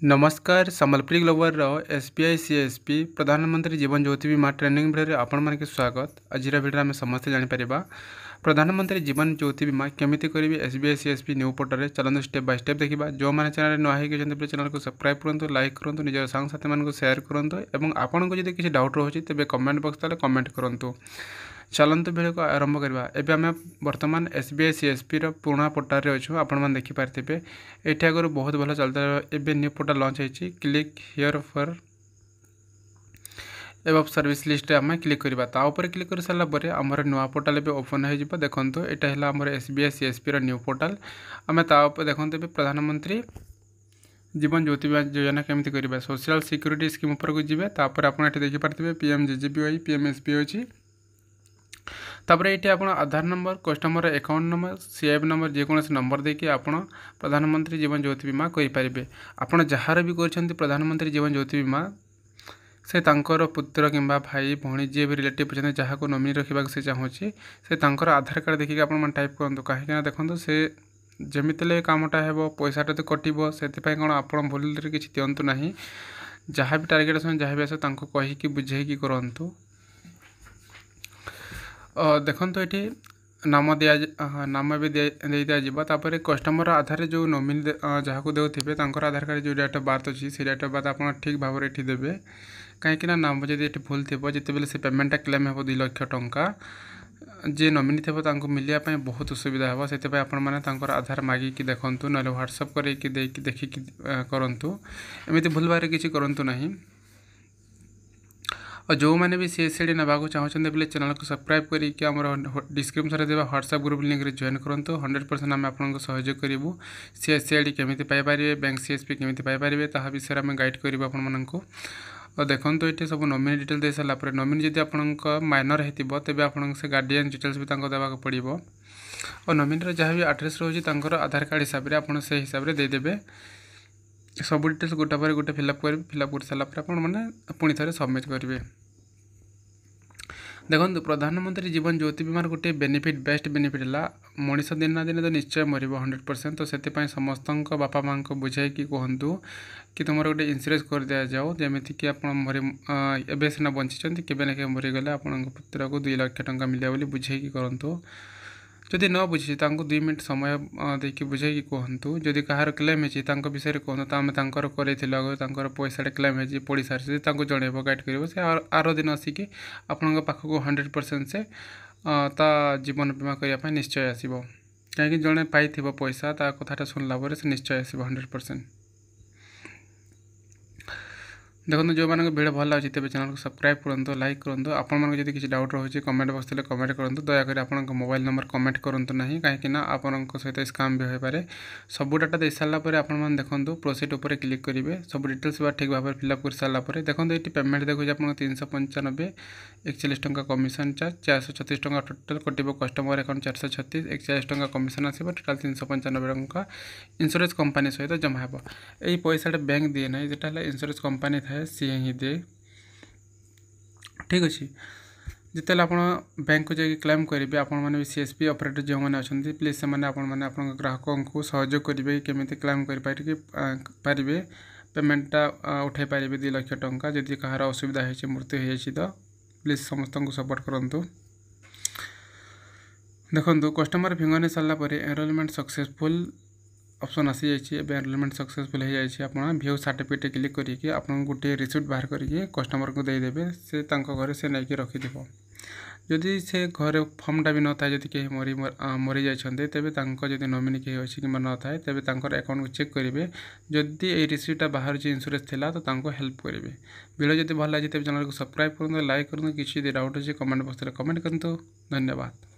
नमस्कार Sambalpur global SBI CSP प्रधानमंत्री जीवन ज्योति बीमा ट्रेनिंग भिडियो आपण मानक स्वागत। आज भिडियो आम समस्त जापर प्रधानमंत्री जीवन ज्योति बीमा केमी करेंगे एसबीआई सीएसपी न्यू पोर्टल चलते स्टेप बाय स्टेप देखा। जो मैंने चैनल नुआ होती चैनल को सब्सक्राइब करूँ, लाइक करूँ, निज सांगसाथी मानक शेयर करूँ और आपको जब किसी डाउट रोचे तेज कमेंट बॉक्स तले कमेंट करूँ। चलतु भिडियो को आरंभ करवा। एबे आम बर्तमान एसबीआई सीएसपी पुराणा पोर्टाल रे अच्छु। आपण मैंने देखिपारे ये आगर बहुत भल चलता है। न्यू पोर्टाल लॉन्च होती क्लिक हियर फॉर एब सर्विस लिस्ट आम क्लिक करवा। तापर क्लिक कर सारापर आमर नुआ पोर्टाल ओपन हो देखो। यहाँ है आमर एसबीआई सीएसपी न्यू पोर्टाल। आम तापर देखते प्रधानमंत्री जीवन ज्योति बीमा योजना केमी करवा। सोशल सिक्यूरीटी स्कीम उपरको जी। तापर आप देखिपारे पीएमजेजेबीवाई पीएमएसबी अच्छी। तापर ये आप Aadhaar number, customer account number, CIF number जेकोसी नंबर देकी आप प्रधानमंत्री जीवन ज्योति बीमा करेंगे। आपड़ जार भी कर प्रधानमंत्री जीवन ज्योति बीमा से तांकर पुत्र कि भाई भौणी जी भी रिलेटिव अच्छा जहाँ को नॉमिनी रखा से चाहूँ से तांकर आधार कार्ड देखिए आप टाइप करूँ। कहीं देखो से जमीते कामटा हे पैसाटा तो कटो से कौन आप भूल किसी दिंतु ना। जहाँ भी टार्गेट आस जहाँ भी आस कहीकि बुझे करूँ। देखो ये नाम नाम भी दे दिज्व। तापर कस्टमर आधार जो नॉमिनी जहाँ को देते आधार कार्ड जो डेट ऑफ बर्थ अच्छी से डेट ऑफ बर्थ आप ठीक भाव में देवे। कहीं नाम जब ये भूल थी जिते से पेमेंटा क्लेम हो 2 लाख टंका जी नॉमिनी थे मिलने बहुत असुविधा हे। से आपंकर आधार मागिकी देखूँ ना व्हाट्सअप करके देखिकी करूँ। एमती भूल बार किसी करूँ ना। और जो मैंने भी सीएसडी नाक चाहते बोले चैनल को सब्सक्राइब करके आम डिस्क्रिप्शन देवा व्हाट्सएप ग्रुप लिंक रे जॉइन करूँ। 100% आम आपको सहयोग करूँ। सीएसडी केमी पाइपर बैंक सीएसपी केमी पाइपर ता विषय में गाइड करूँ आपको। और देखो ये सब नॉमिनी डिटेल दे सारापर नॉमिनी जब आप माइनर हो तेज आप गार्डियन डिटेल्स भी देवाक पड़ो। और नॉमिनी जहाँ भी एड्रेस रोचे आधार कार्ड हिसाब से आप हिसाब से देदेवे। सब डिटेल्स गोटा पर गोटे फिलअप कर सारापर आप पुणी थे सबमिट करेंगे। देखो प्रधानमंत्री जीवन ज्योति बीमार गोटे बेनिफिट बेस्ट बेनिफिट है मनीष दिन ना दिन तो निश्चय मर 100%। तो से समस्त बापा माँ को बुझाई कि कहतु कि तुम गोटे इन्सुरेंस कर दि जाओ जमीती कि आप मरी सीना बंची के मरीगले आपण पुत्र को 2 लाख टंका मिले बुझे करूँ। जदि न बुझी 2 मिनट समय देकी बुझे कहतु। जदि कहार क्लेम हो विषय कहूँ तो आम कर पैसा क्लेम हो पड़ सारी जनइब गाइड कर से आर दिन आसिक आपण पाखक 100% से ता जीवन बीमा करने निश्चय आसो। कहीं जड़े पाई पैसा ता कथाटा शुणला से निश्चय आसो 100%। देखो जो मैंने भिडियो भल लगे तेज चैनल को सब्सक्राइब करूँ, लाइक करूँ। आपको जब किसी डाउट रोचे कमेंट बॉक्स तले कमेंट करूँ। दयाकोरी आप मोबाइल नंबर कमेंट करूँ ना कहीं आपको सहित स्काम भी हो पाए। सब डाटा दे सारापर आप देखो प्रोसीड उपर क्लिक करेंगे। सब डिटेल्स ठीक भाव में फिलअप कर सारापर देखो ये पेमेंट देखिए आप 395 41 टंका कमिशन चार्ज 436 टंका टोटाल कटो। कस्टमर अकाउंट 436 41 टंका कमिशन आसो टोटाल 395 टंका इंश्योरेंस कंपनी सहित जमा हो। यही पैसा बैंक दिए ना जेटा इंश्योरेंस कंपनी थाए सी ही दे। ठीक अच्छे जिते आप बैंक को जाकि क्लेम करेंगे आपण भी सीएसपी ऑपरेटर जो मैंने अच्छा प्लीज से आप ग्राहकों को सहयोग करेंगे केमी क्लेम करेंगे पेमेंटा उठे पारे 2 लाख टंका। जदि कहार असुविधा हो मृत्यु हो तो प्लीज समस्त को सपोर्ट करूँ। देखो कस्टमर फिंगर नहीं सारापर एनरोलमेंट सक्सेसफुल ऑप्शन आसी जाइए। एनरोलमेंट सक्सेसफुल हो जाए आप भ्यू सर्टिफिकेट क्लिक करके आप गोटे रिसिप्ट बाहर करके कस्टमर को देदेवे। से घर से नहीं रखि जदि से घर फर्मटा भी न था जदि कहीं मरी जाते तेज जब नॉमिनी कहीं अच्छी कि न था तेज अकाउंट को चेक करेंगे। जदि ये रिसिप्टा बाहर इंश्योरेंस थिला तो हेल्प करेंगे। वीडियो जब भल लगे तेज चैनल को सब्सक्राइब करूँ, लाइक करूँ। किसी डाउट अच्छे कमेंट बॉक्स कमेंट करूँ। धन्यवाद।